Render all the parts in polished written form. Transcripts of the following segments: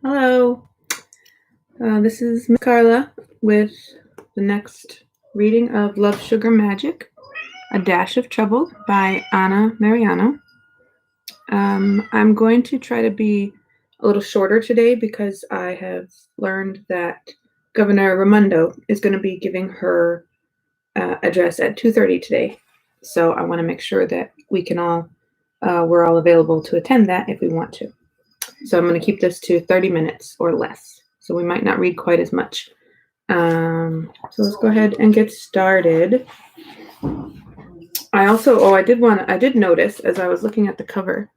Hello, this is Miss Carla with the next reading of Love, Sugar, Magic, A Dash of Trouble by Anna Mariano. I'm going to try to be a little shorter today because I have learned that Governor Raimondo is going to be giving her address at 2:30 today. So I want to make sure that we're all available to attend that if we want to. So I'm going to keep this to 30 minutes or less. So we might not read quite as much. So let's go ahead and get started. I did notice as I was looking at the cover,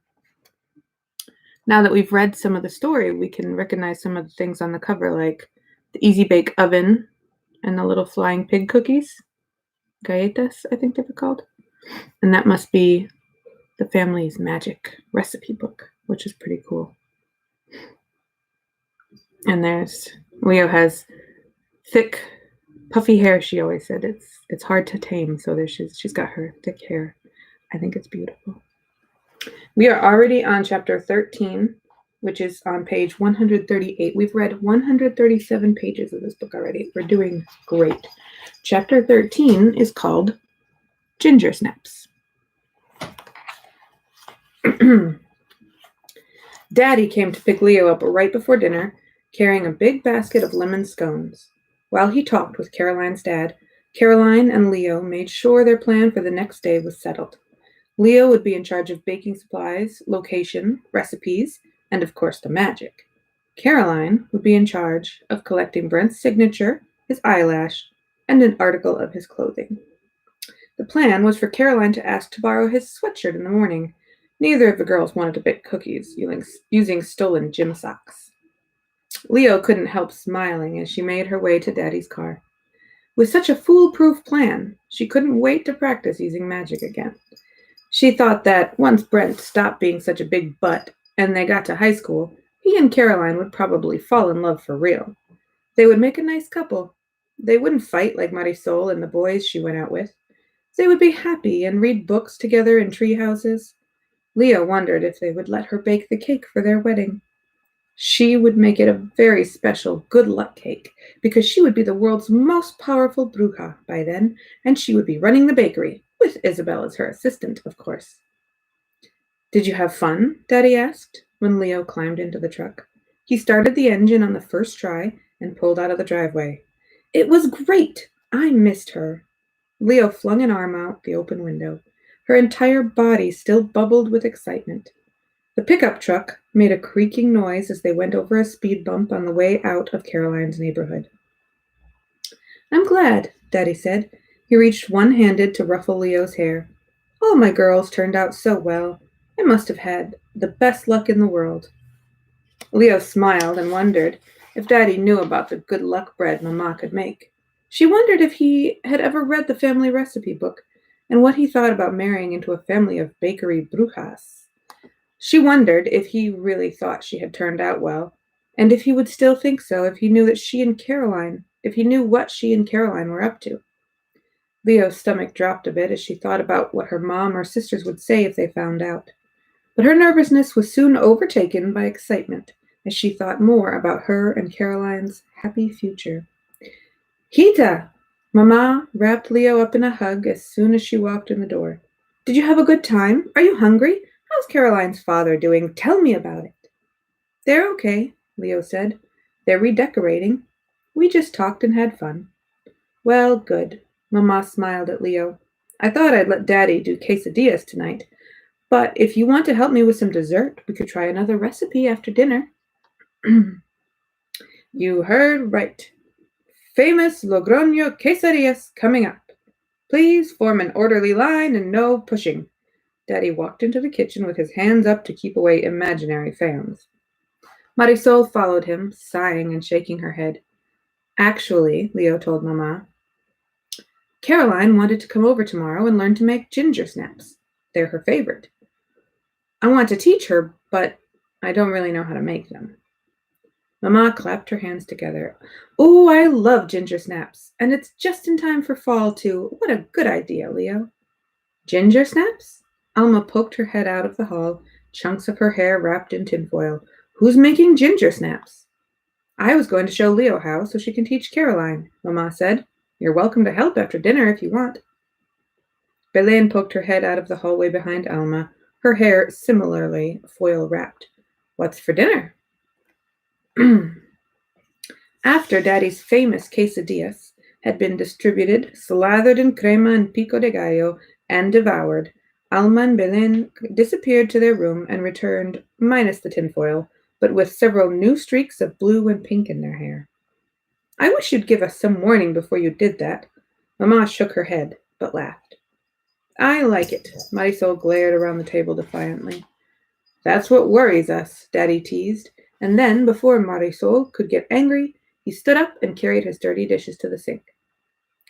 now that we've read some of the story, we can recognize some of the things on the cover, like the Easy Bake Oven and the little flying pig cookies. Galletas, I think they were called. And that must be the family's magic recipe book, which is pretty cool. And Leo has thick, puffy hair. She always said it's hard to tame. So she's got her thick hair. I think it's beautiful. We are already on chapter 13, which is on page 138. We've read 137 pages of this book already. We're doing great. Chapter 13 is called Ginger Snaps. Daddy came to pick Leo up right before dinner, carrying a big basket of lemon scones. While he talked with Caroline's dad, Caroline and Leo made sure their plan for the next day was settled. Leo would be in charge of baking supplies, location, recipes, and of course the magic. Caroline would be in charge of collecting Brent's signature, his eyelash, and an article of his clothing. The plan was for Caroline to ask to borrow his sweatshirt in the morning. Neither of the girls wanted to bake cookies using stolen gym socks. Leo couldn't help smiling as she made her way to Daddy's car. With such a foolproof plan, she couldn't wait to practice using magic again. She thought that once Brent stopped being such a big butt and they got to high school, he and Caroline would probably fall in love for real. They would make a nice couple. They wouldn't fight like Marisol and the boys she went out with. They would be happy and read books together in tree houses. Leo wondered if they would let her bake the cake for their wedding. She would make it a very special good luck cake because she would be the world's most powerful bruja by then, and she would be running the bakery, with Isabel as her assistant, of course. Did you have fun? Daddy asked when Leo climbed into the truck. He started the engine on the first try and pulled out of the driveway. It was great. I missed her. Leo flung an arm out the open window. Her entire body still bubbled with excitement. The pickup truck made a creaking noise as they went over a speed bump on the way out of Caroline's neighborhood. I'm glad, Daddy said. He reached one-handed to ruffle Leo's hair. All my girls turned out so well. I must have had the best luck in the world. Leo smiled and wondered if Daddy knew about the good luck bread Mama could make. She wondered if he had ever read the family recipe book and what he thought about marrying into a family of bakery brujas. She wondered if he really thought she had turned out well, and if he would still think so if he knew what she and Caroline were up to. Leo's stomach dropped a bit as she thought about what her mom or sisters would say if they found out. But her nervousness was soon overtaken by excitement as she thought more about her and Caroline's happy future. Hita! Mama wrapped Leo up in a hug as soon as she walked in the door. Did you have a good time? Are you hungry? How's Caroline's father doing? Tell me about it. They're okay, Leo said. They're redecorating. We just talked and had fun. Well, good. Mama smiled at Leo. I thought I'd let Daddy do quesadillas tonight. But if you want to help me with some dessert, we could try another recipe after dinner. You heard right. Famous Logroño quesadillas coming up. Please form an orderly line and no pushing. Daddy walked into the kitchen with his hands up to keep away imaginary fans. Marisol followed him, sighing and shaking her head. Actually, Leo told Mama, Caroline wanted to come over tomorrow and learn to make ginger snaps. They're her favorite. I want to teach her, but I don't really know how to make them. Mama clapped her hands together. Oh, I love ginger snaps, and it's just in time for fall, too. What a good idea, Leo. Ginger snaps? Alma poked her head out of the hall, chunks of her hair wrapped in tinfoil. "Who's making ginger snaps?" "I was going to show Leo how so she can teach Caroline," Mamma said. "You're welcome to help after dinner if you want." Belen poked her head out of the hallway behind Alma, her hair similarly foil-wrapped. "What's for dinner?" After Daddy's famous quesadillas had been distributed, slathered in crema and pico de gallo, and devoured, Alma and Belen disappeared to their room and returned, minus the tinfoil, but with several new streaks of blue and pink in their hair. "I wish you'd give us some warning before you did that." Mamma shook her head, but laughed. "I like it." Marisol glared around the table defiantly. "That's what worries us," Daddy teased, and then, before Marisol could get angry, he stood up and carried his dirty dishes to the sink.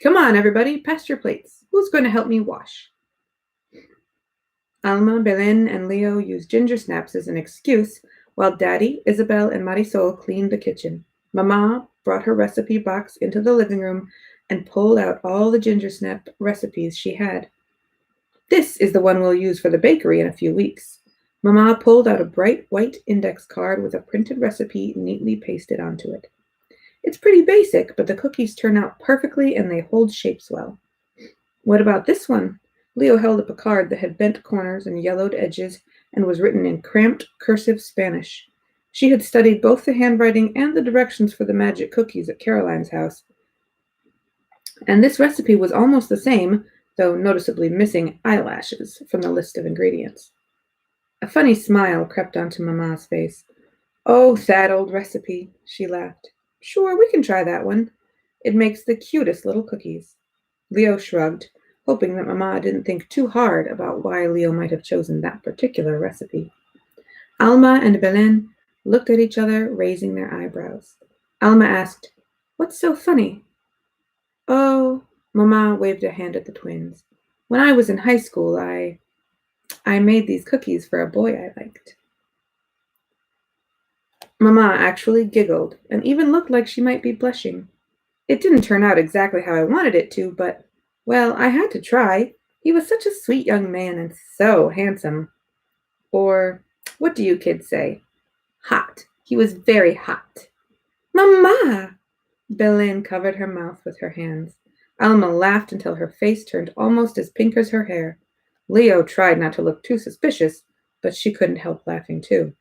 "Come on, everybody, pass your plates. Who's going to help me wash?" Alma, Belen, and Leo used ginger snaps as an excuse, while Daddy, Isabel, and Marisol cleaned the kitchen. Mama brought her recipe box into the living room and pulled out all the ginger snap recipes she had. "This is the one we'll use for the bakery in a few weeks." Mama pulled out a bright white index card with a printed recipe neatly pasted onto it. "It's pretty basic, but the cookies turn out perfectly and they hold shapes well." "What about this one?" Leo held up a card that had bent corners and yellowed edges and was written in cramped cursive Spanish. She had studied both the handwriting and the directions for the magic cookies at Caroline's house. And this recipe was almost the same, though noticeably missing eyelashes from the list of ingredients. A funny smile crept onto Mama's face. "Oh, that old recipe," she laughed. "Sure, we can try that one. It makes the cutest little cookies." Leo shrugged, hoping that Mama didn't think too hard about why Leo might have chosen that particular recipe. Alma and Belen looked at each other, raising their eyebrows. Alma asked, "What's so funny?" "Oh," Mama waved a hand at the twins. "When I was in high school, I made these cookies for a boy I liked." Mama actually giggled and even looked like she might be blushing. "It didn't turn out exactly how I wanted it to, but, well, I had to try. He was such a sweet young man and so handsome. Or, what do you kids say? Hot. He was very hot." "Mama!" Belen covered her mouth with her hands. Alma laughed until her face turned almost as pink as her hair. Leo tried not to look too suspicious, but she couldn't help laughing too.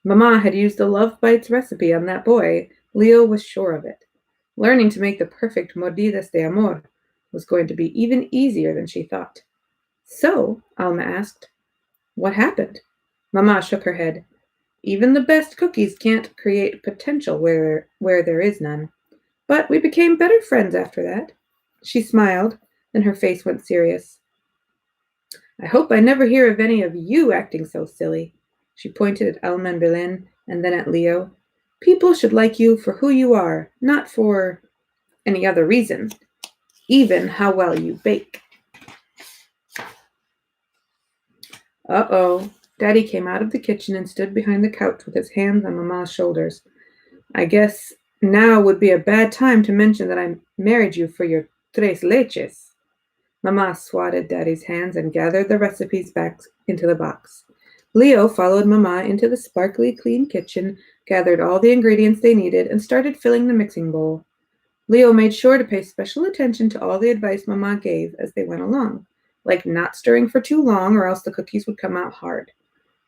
Mama had used the Love Bites recipe on that boy. Leo was sure of it. Learning to make the perfect mordidas de amor was going to be even easier than she thought. "So," Alma asked, "what happened?" Mama shook her head. "Even the best cookies can't create potential where there is none. But we became better friends after that." She smiled, then her face went serious. "I hope I never hear of any of you acting so silly." She pointed at Alma and Belen and then at Leo. "People should like you for who you are, not for any other reason, even how well you bake." Uh-oh. Daddy came out of the kitchen and stood behind the couch with his hands on Mama's shoulders. "I guess now would be a bad time to mention that I married you for your tres leches." Mama swatted Daddy's hands and gathered the recipes back into the box. Leo followed Mama into the sparkly clean kitchen, gathered all the ingredients they needed, and started filling the mixing bowl. Leo made sure to pay special attention to all the advice Mama gave as they went along, like not stirring for too long or else the cookies would come out hard.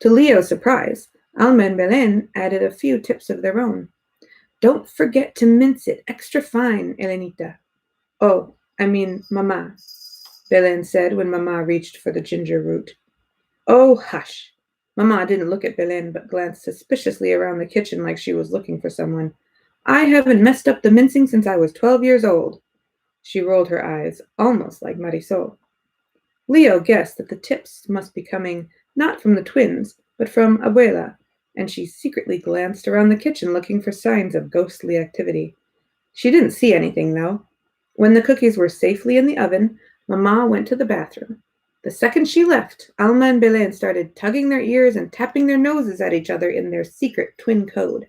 To Leo's surprise, Alma and Belen added a few tips of their own. "Don't forget to mince it extra fine, Elenita." "Oh, I mean, Mama," Belen said when Mama reached for the ginger root. "Oh, hush." Mama didn't look at Belen, but glanced suspiciously around the kitchen like she was looking for someone. "I haven't messed up the mincing since I was 12 years old." She rolled her eyes, almost like Marisol. Leo guessed that the tips must be coming not from the twins, but from Abuela, and she secretly glanced around the kitchen looking for signs of ghostly activity. She didn't see anything, though. When the cookies were safely in the oven, Mama went to the bathroom. The second she left, Alma and Belen started tugging their ears and tapping their noses at each other in their secret twin code.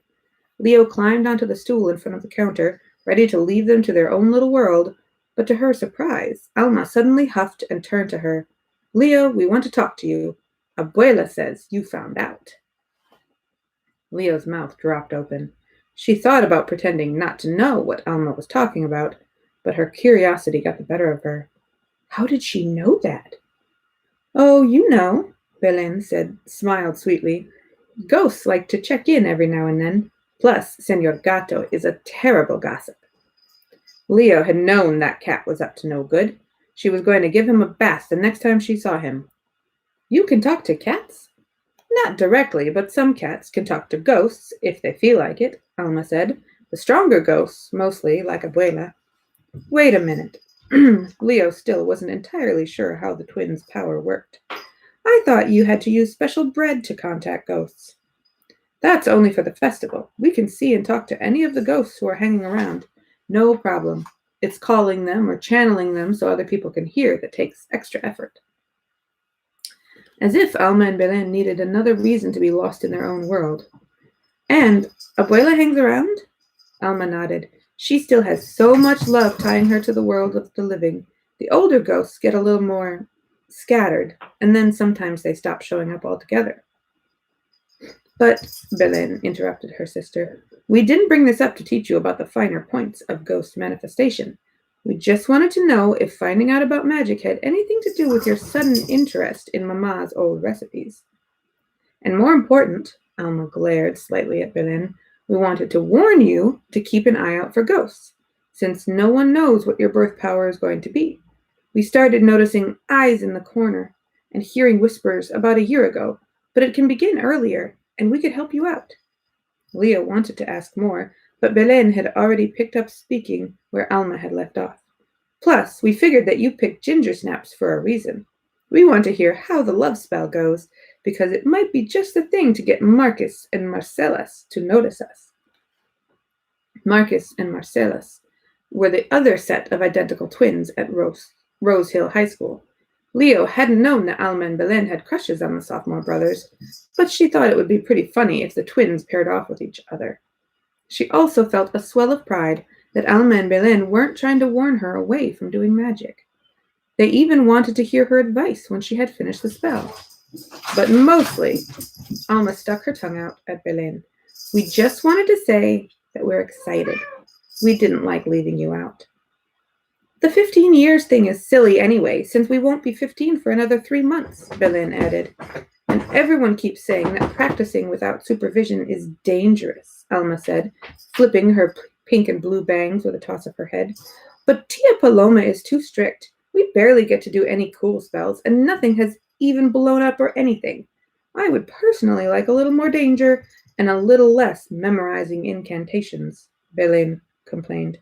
Leo climbed onto the stool in front of the counter, ready to leave them to their own little world, but to her surprise, Alma suddenly huffed and turned to her. "Leo, we want to talk to you. Abuela says you found out." Leo's mouth dropped open. She thought about pretending not to know what Alma was talking about, but her curiosity got the better of her. How did she know that? Oh, you know, Belen smiled sweetly. Ghosts like to check in every now and then. Plus, Senor Gato is a terrible gossip. Leo had known that cat was up to no good. She was going to give him a bath the next time she saw him. You can talk to cats? Not directly, but some cats can talk to ghosts if they feel like it, Alma said. The stronger ghosts, mostly, like Abuela. Wait a minute. Leo still wasn't entirely sure how the twins' power worked. I thought you had to use special bread to contact ghosts. That's only for the festival. We can see and talk to any of the ghosts who are hanging around. No problem. It's calling them or channeling them so other people can hear that takes extra effort. As if Alma and Belen needed another reason to be lost in their own world. And Abuela hangs around? Alma nodded. She still has so much love tying her to the world of the living. The older ghosts get a little more scattered, and then sometimes they stop showing up altogether. But, Belen interrupted her sister, we didn't bring this up to teach you about the finer points of ghost manifestation. We just wanted to know if finding out about magic had anything to do with your sudden interest in Mama's old recipes. And more important, Alma glared slightly at Belen, we wanted to warn you to keep an eye out for ghosts, since no one knows what your birth power is going to be. We started noticing eyes in the corner and hearing whispers about a year ago, but it can begin earlier, and we could help you out. Leo wanted to ask more, but Belen had already picked up speaking where Alma had left off. Plus, we figured that you picked ginger snaps for a reason. We want to hear how the love spell goes, because it might be just the thing to get Marcus and Marcellus to notice us. Marcus and Marcellus were the other set of identical twins at Rose Hill High School. Leo hadn't known that Alma and Belen had crushes on the sophomore brothers, but she thought it would be pretty funny if the twins paired off with each other. She also felt a swell of pride that Alma and Belen weren't trying to warn her away from doing magic. They even wanted to hear her advice when she had finished the spell. But mostly, Alma stuck her tongue out at Belen. We just wanted to say that we're excited. We didn't like leaving you out. The 15 years thing is silly anyway, since we won't be 15 for another 3 months, Belen added. And everyone keeps saying that practicing without supervision is dangerous, Alma said, flipping her pink and blue bangs with a toss of her head. But Tia Paloma is too strict. We barely get to do any cool spells, and nothing has even blown up or anything. I would personally like a little more danger and a little less memorizing incantations, Belen complained.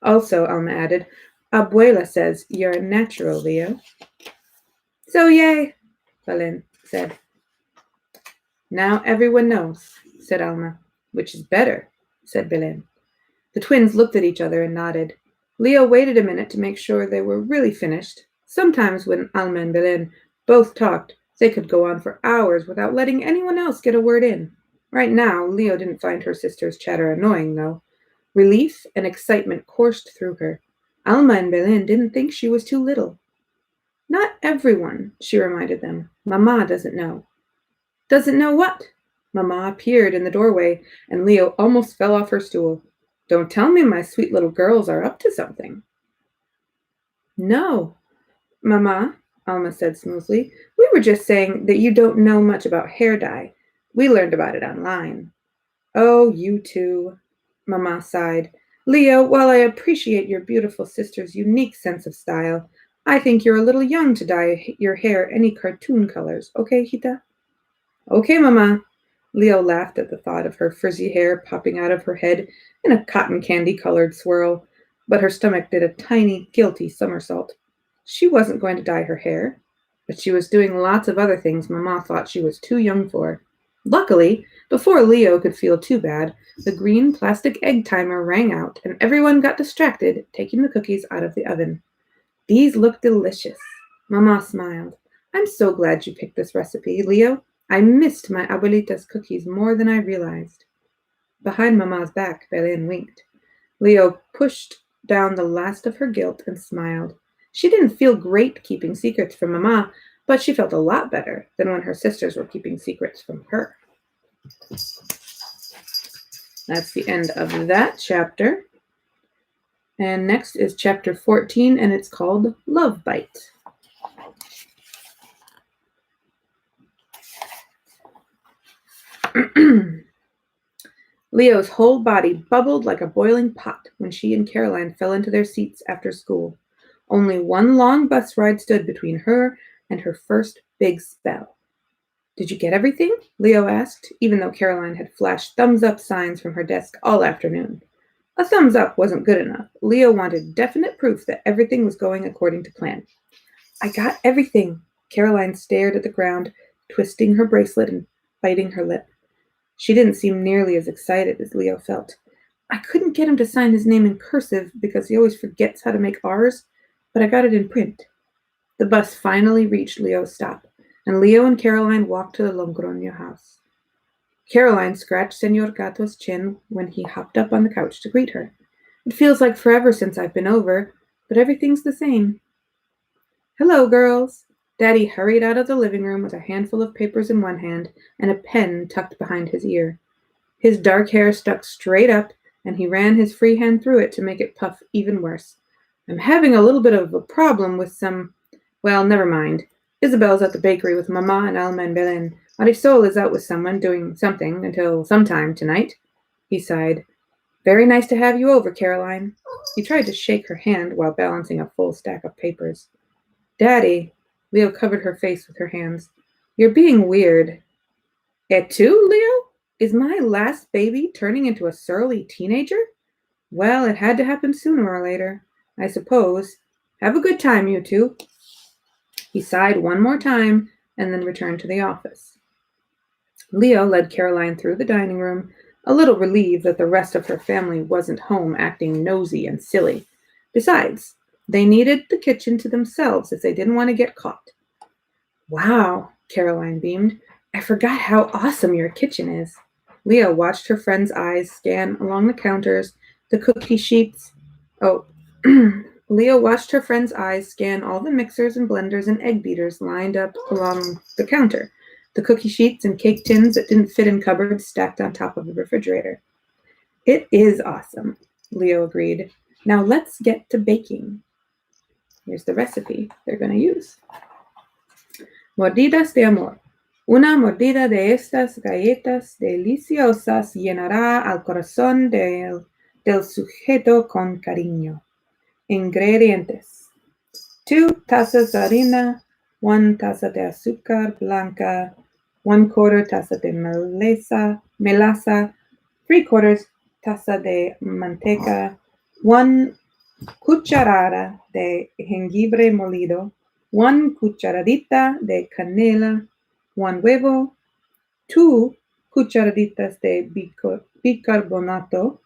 Also, Alma added, Abuela says you're a natural, Leo. So yay, Belen said. Now everyone knows, said Alma. Which is better, said Belen. The twins looked at each other and nodded. Leo waited a minute to make sure they were really finished. Sometimes when Alma and Belen both talked, they could go on for hours without letting anyone else get a word in. Right now, Leo didn't find her sister's chatter annoying, though. Relief and excitement coursed through her. Alma and Belen didn't think she was too little. Not everyone, she reminded them. Mama doesn't know. Doesn't know what? Mama appeared in the doorway, and Leo almost fell off her stool. Don't tell me my sweet little girls are up to something. No, Mama, Alma said smoothly. We were just saying that you don't know much about hair dye. We learned about it online. Oh, you too, Mama sighed. Leo, while I appreciate your beautiful sister's unique sense of style, I think you're a little young to dye your hair any cartoon colors, okay, Hita? Okay, Mama. Leo laughed at the thought of her frizzy hair popping out of her head in a cotton candy-colored swirl, but her stomach did a tiny, guilty somersault. She wasn't going to dye her hair, but she was doing lots of other things Mama thought she was too young for. Luckily, before Leo could feel too bad, the green plastic egg timer rang out and everyone got distracted, taking the cookies out of the oven. These look delicious. Mama smiled. I'm so glad you picked this recipe, Leo. I missed my abuelita's cookies more than I realized. Behind Mama's back, Belen winked. Leo pushed down the last of her guilt and smiled. She didn't feel great keeping secrets from Mama, but she felt a lot better than when her sisters were keeping secrets from her. That's the end of that chapter. And next is chapter 14, and it's called Love Bite. Leo's whole body bubbled like a boiling pot when she and Caroline fell into their seats after school. Only one long bus ride stood between her and her first big spell. "Did you get everything?" Leo asked, even though Caroline had flashed thumbs-up signs from her desk all afternoon. A thumbs up wasn't good enough. Leo wanted definite proof that everything was going according to plan. "I got everything." Caroline stared at the ground, twisting her bracelet and biting her lip. She didn't seem nearly as excited as Leo felt. "I couldn't get him to sign his name in cursive because he always forgets how to make R's, but I got it in print." The bus finally reached Leo's stop, and Leo and Caroline walked to the Logroño house. Caroline scratched Señor Gato's chin when he hopped up on the couch to greet her. "It feels like forever since I've been over, but everything's the same." "Hello, girls." Daddy hurried out of the living room with a handful of papers in one hand and a pen tucked behind his ear. His dark hair stuck straight up, and he ran his free hand through it to make it puff even worse. "I'm having a little bit of a problem with some... Well, never mind. Isabel's at the bakery with Mama and Alma and Belen. Marisol is out with someone doing something until sometime tonight." He sighed. "Very nice to have you over, Caroline." He tried to shake her hand while balancing a full stack of papers. "Daddy," Leo covered her face with her hands, "you're being weird." "Et tu, Leo? Is my last baby turning into a surly teenager? Well, it had to happen sooner or later, I suppose. Have a good time, you two." He sighed one more time and then returned to the office. Leo led Caroline through the dining room, a little relieved that the rest of her family wasn't home acting nosy and silly. Besides, they needed the kitchen to themselves if they didn't want to get caught. "Wow," Caroline beamed. "I forgot how awesome your kitchen is." Leo watched her friend's eyes scan along the counters, the cookie sheets. Leo watched her friend's eyes scan all the mixers and blenders and egg beaters lined up along the counter, the cookie sheets and cake tins that didn't fit in cupboards stacked on top of the refrigerator. "It is awesome," Leo agreed. "Now let's get to baking." Here's the recipe they're going to use. Mordidas de amor. Una mordida de estas galletas deliciosas llenará al corazón del sujeto con cariño. Ingredientes: 2 tazas de harina, 1 taza de azúcar blanca, 1/4 taza de melaza, 3/4 taza de manteca, 1 cucharada de jengibre molido, 1 cucharadita de canela, 1 huevo, 2 cucharaditas de bicarbonato,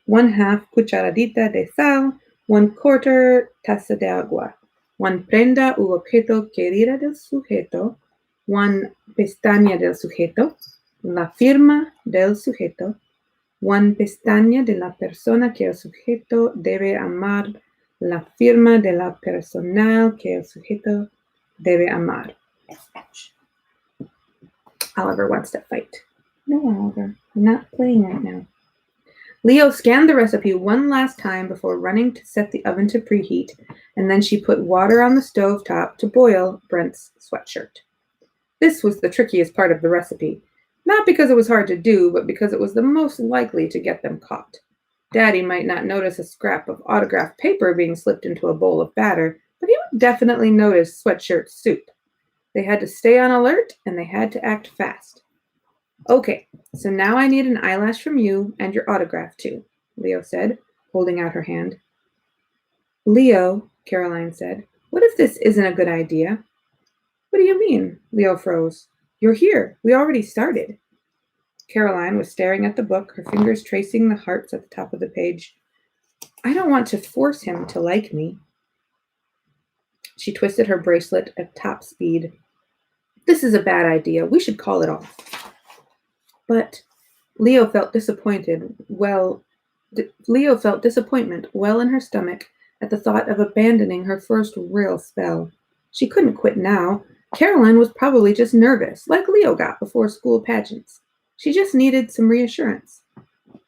1/2 cucharadita de sal, 1/4 taza de agua, 1 prenda u objeto querida del sujeto, 1 pestaña del sujeto, la firma del sujeto, 1 pestaña de la persona que el sujeto debe amar, la firma de la persona que el sujeto debe amar. Oliver wants to fight. No, Oliver, I'm not playing right now. Leo scanned the recipe one last time before running to set the oven to preheat, and then she put water on the stove top to boil Brent's sweatshirt. This was the trickiest part of the recipe, not because it was hard to do, but because it was the most likely to get them caught. Daddy might not notice a scrap of autographed paper being slipped into a bowl of batter, but he would definitely notice sweatshirt soup. They had to stay on alert, and they had to act fast. "Okay, so now I need an eyelash from you and your autograph too," Leo said, holding out her hand. "Leo," Caroline said, "what if this isn't a good idea?" "What do you mean?" Leo froze. "You're here. We already started." Caroline was staring at the book, her fingers tracing the hearts at the top of the page. "I don't want to force him to like me." She twisted her bracelet at top speed. "This is a bad idea. We should call it off." But Leo felt disappointment well in her stomach at the thought of abandoning her first real spell. She couldn't quit now. Caroline was probably just nervous, like Leo got before school pageants. She just needed some reassurance.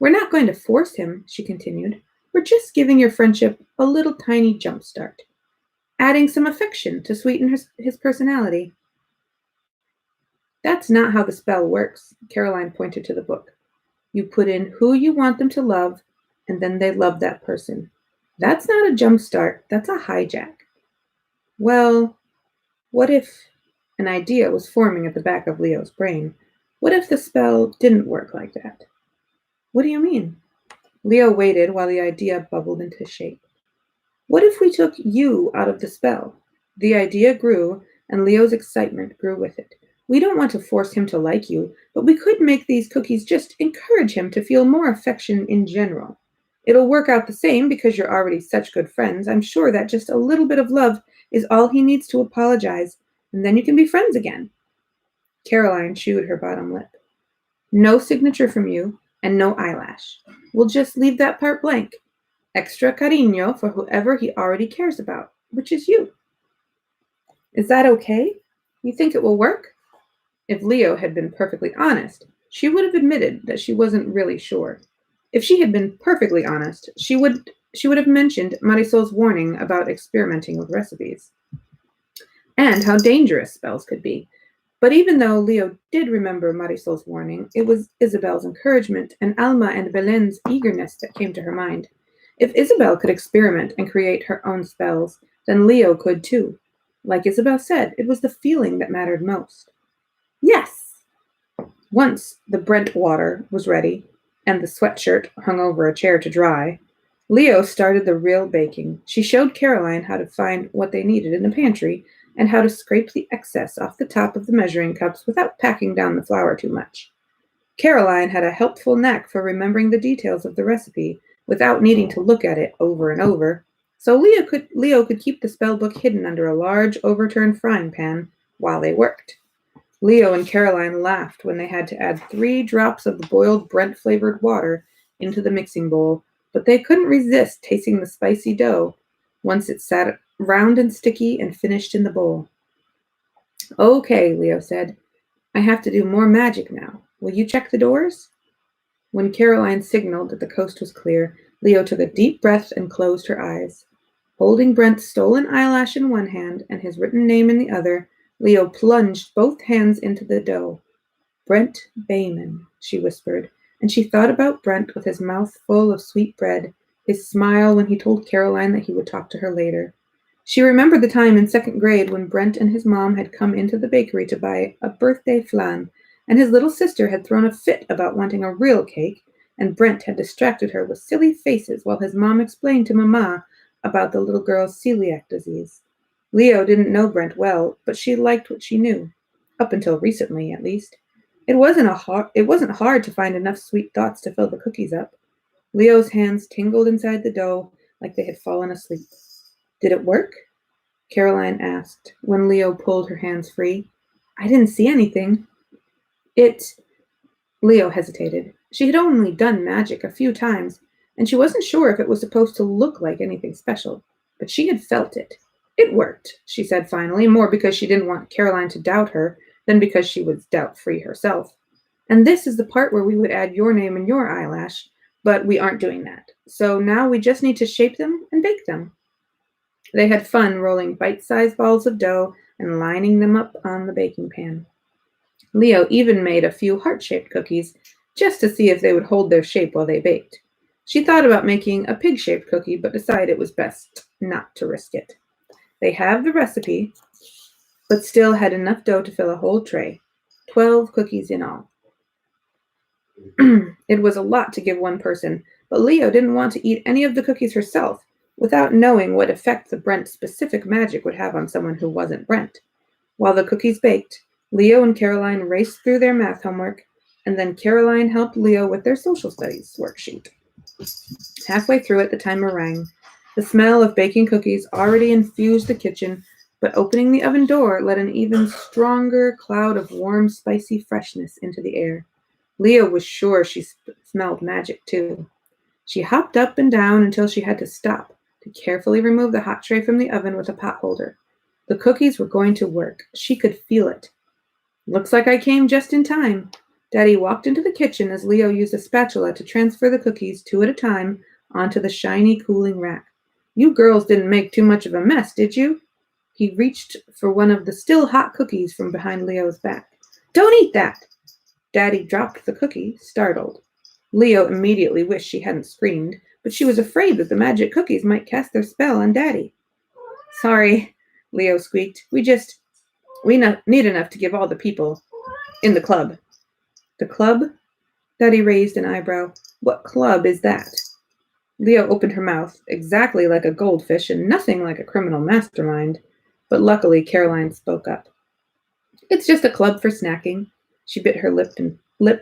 We're not going to force him, she continued. We're just giving your friendship a little tiny jump start, adding some affection to sweeten his personality. That's not how the spell works, Caroline pointed to the book. You put in who you want them to love, and then they love that person. That's not a jump start, that's a hijack. Well, what if an idea was forming at the back of Leo's brain? What if the spell didn't work like that? What do you mean? Leo waited while the idea bubbled into shape. What if we took you out of the spell? The idea grew, and Leo's excitement grew with it. We don't want to force him to like you, but we could make these cookies just encourage him to feel more affection in general. It'll work out the same because you're already such good friends. I'm sure that just a little bit of love is all he needs to apologize, and then you can be friends again. Caroline chewed her bottom lip. No signature from you, and no eyelash. We'll just leave that part blank. Extra cariño for whoever he already cares about, which is you. Is that okay? You think it will work? If Leo had been perfectly honest, she would have admitted that she wasn't really sure. If she had been perfectly honest, she would have mentioned Marisol's warning about experimenting with recipes and how dangerous spells could be. But even though Leo did remember Marisol's warning, it was Isabel's encouragement and Alma and Belen's eagerness that came to her mind. If Isabel could experiment and create her own spells, then Leo could too. Like Isabel said, it was the feeling that mattered most. Yes! Once the Brent water was ready and the sweatshirt hung over a chair to dry, Leo started the real baking. She showed Caroline how to find what they needed in the pantry and how to scrape the excess off the top of the measuring cups without packing down the flour too much. Caroline had a helpful knack for remembering the details of the recipe without needing to look at it over and over, so Leo could keep the spell book hidden under a large overturned frying pan while they worked. Leo and Caroline laughed when they had to add 3 drops of the boiled Brent-flavored water into the mixing bowl, but they couldn't resist tasting the spicy dough once it sat round and sticky and finished in the bowl. Okay, Leo said. I have to do more magic now. Will you check the doors? When Caroline signaled that the coast was clear, Leo took a deep breath and closed her eyes. Holding Brent's stolen eyelash in one hand and his written name in the other, Leo plunged both hands into the dough. Brent Bayman, she whispered, and she thought about Brent with his mouth full of sweet bread, his smile when he told Caroline that he would talk to her later. She remembered the time in 2nd grade when Brent and his mom had come into the bakery to buy a birthday flan, and his little sister had thrown a fit about wanting a real cake, and Brent had distracted her with silly faces while his mom explained to Mama about the little girl's celiac disease. Leo didn't know Brent well, but she liked what she knew, up until recently, at least. It wasn't hard to find enough sweet thoughts to fill the cookies up. Leo's hands tingled inside the dough like they had fallen asleep. Did it work? Caroline asked when Leo pulled her hands free. I didn't see anything. Leo hesitated. She had only done magic a few times, and she wasn't sure if it was supposed to look like anything special, but she had felt it. It worked, she said finally, more because she didn't want Caroline to doubt her than because she was doubt-free herself. And this is the part where we would add your name and your eyelash, but we aren't doing that. So now we just need to shape them and bake them. They had fun rolling bite-sized balls of dough and lining them up on the baking pan. Leo even made a few heart-shaped cookies just to see if they would hold their shape while they baked. She thought about making a pig-shaped cookie, but decided it was best not to risk it. They have the recipe, but still had enough dough to fill a whole tray, 12 cookies in all. It was a lot to give one person, but Leo didn't want to eat any of the cookies herself without knowing what effect the Brent-specific magic would have on someone who wasn't Brent. While the cookies baked, Leo and Caroline raced through their math homework, and then Caroline helped Leo with their social studies worksheet. Halfway through it, the timer rang. The smell of baking cookies already infused the kitchen, but opening the oven door let an even stronger cloud of warm, spicy freshness into the air. Leo was sure she smelled magic, too. She hopped up and down until she had to stop to carefully remove the hot tray from the oven with a pot holder. The cookies were going to work. She could feel it. Looks like I came just in time. Daddy walked into the kitchen as Leo used a spatula to transfer the cookies 2 at a time onto the shiny cooling rack. "You girls didn't make too much of a mess, did you?" He reached for one of the still hot cookies from behind Leo's back. "Don't eat that!" Daddy dropped the cookie, startled. Leo immediately wished she hadn't screamed, but she was afraid that the magic cookies might cast their spell on Daddy. "Sorry," Leo squeaked. We need enough to give all the people in the club." "The club?" Daddy raised an eyebrow. "What club is that?" Leo opened her mouth, exactly like a goldfish and nothing like a criminal mastermind. But luckily, Caroline spoke up. "It's just a club for snacking." She bit her lip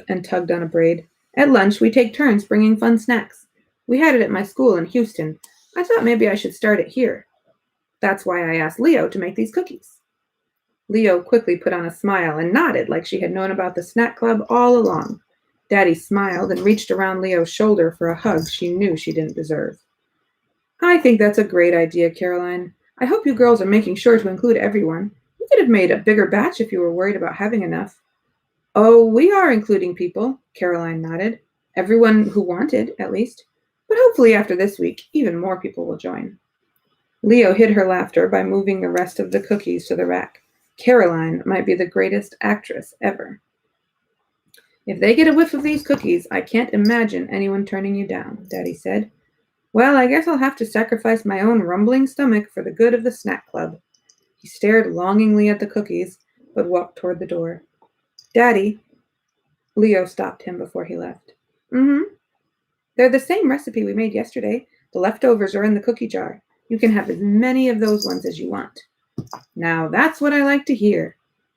and tugged on a braid. "At lunch, we take turns bringing fun snacks. We had it at my school in Houston. I thought maybe I should start it here. That's why I asked Leo to make these cookies." Leo quickly put on a smile and nodded like she had known about the snack club all along. Daddy smiled and reached around Leo's shoulder for a hug she knew she didn't deserve. "I think that's a great idea, Caroline. I hope you girls are making sure to include everyone. You could have made a bigger batch if you were worried about having enough." "Oh, we are including people," Caroline nodded. "Everyone who wanted, at least. But hopefully after this week, even more people will join." Leo hid her laughter by moving the rest of the cookies to the rack. Caroline might be the greatest actress ever. "If they get a whiff of these cookies, I can't imagine anyone turning you down," Daddy said. "Well, I guess I'll have to sacrifice my own rumbling stomach for the good of the snack club." He stared longingly at the cookies, but walked toward the door. "Daddy," Leo stopped him before he left. "Mm-hmm. They're the same recipe we made yesterday. The leftovers are in the cookie jar. You can have as many of those ones as you want." "Now that's what I like to hear."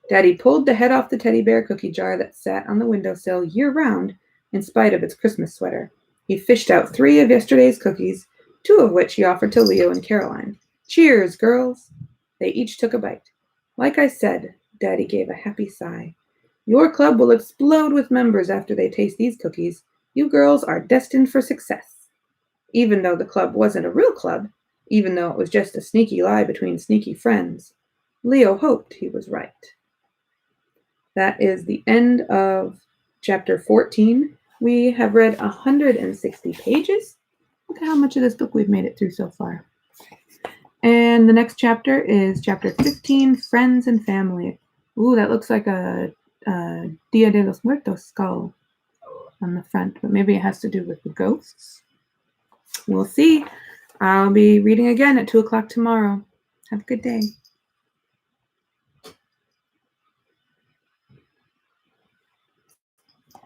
Daddy pulled the head off the teddy bear cookie jar that sat on the windowsill year-round in spite of its Christmas sweater. He fished out 3 of yesterday's cookies, 2 of which he offered to Leo and Caroline. "Cheers, girls." They each took a bite. "Like I said," Daddy gave a happy sigh, "your club will explode with members after they taste these cookies. You girls are destined for success." Even though the club wasn't a real club, even though it was just a sneaky lie between sneaky friends, Leo hoped he was right. That is the end of chapter 14. We have read 160 pages. Look at how much of this book we've made it through so far. And the next chapter is chapter 15, Friends and Family. Ooh, that looks like a Dia de los Muertos skull on the front, but maybe it has to do with the ghosts. We'll see. I'll be reading again at 2 o'clock tomorrow. Have a good day.